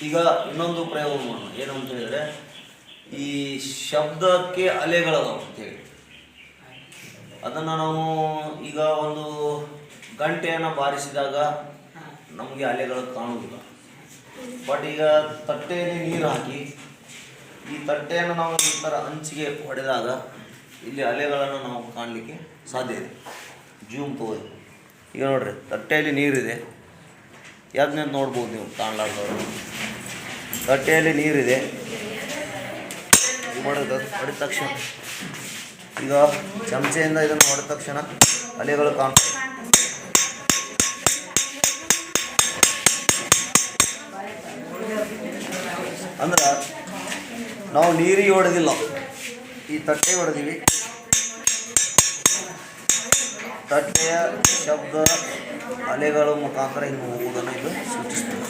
ಈಗ ಇನ್ನೊಂದು ಪ್ರಯೋಗ ಮಾಡೋಣ. ಏನು ಅಂತ ಹೇಳಿದ್ರೆ, ಈ ಶಬ್ದಕ್ಕೆ ಅಲೆಗಳದಾವ ಅಂತೇಳಿ ಅದನ್ನು ನಾವು ಈಗ ಒಂದು ಗಂಟೆಯನ್ನು ಬಾರಿಸಿದಾಗ ನಮಗೆ ಅಲೆಗಳು ಕಾಣುವುದಿಲ್ಲ. ಬಟ್ ಈಗ ತಟ್ಟೆಯಲ್ಲಿ ನೀರು ಹಾಕಿ ಈ ತಟ್ಟೆಯನ್ನು ನಾವು ಈ ಥರ ಅಂಚಿಗೆ ಹೊಡೆದಾಗ ಇಲ್ಲಿ ಅಲೆಗಳನ್ನು ನಾವು ಕಾಣಲಿಕ್ಕೆ ಸಾಧ್ಯ ಇದೆ. ಜೂಮ್ ತಗೋದು. ಈಗ ನೋಡ್ರಿ, ತಟ್ಟೆಯಲ್ಲಿ ನೀರಿದೆ, ಯಾವ್ದನ್ನ ನೋಡ್ಬೋದು ನೀವು ಕಾಣಲಾರ್ದವ್ರು. ತಟ್ಟೆಯಲ್ಲಿ ನೀರಿದೆ, ಹೊಡೆದ ತಕ್ಷಣ ಈಗ ಚಮಚೆಯಿಂದ ಇದನ್ನು ಹೊಡೆದ ತಕ್ಷಣ ಅಲೆಗಳು ಕಾಣ್ತವೆ. ಅಂದ್ರೆ ನಾವು ನೀರಿಗೆ ಹೊಡೆದಿಲ್ಲ, ಈ ತಟ್ಟೆ ಹೊಡೆದೀವಿ. ತಟ್ಟೆಯ ಶಬ್ದ ಅಲೆಗಳ ಮುಖಾಂತರ ಹಿಂಗೆ ಹೋಗುವುದನ್ನು ಇದು ಸೂಚಿಸ್ತದೆ.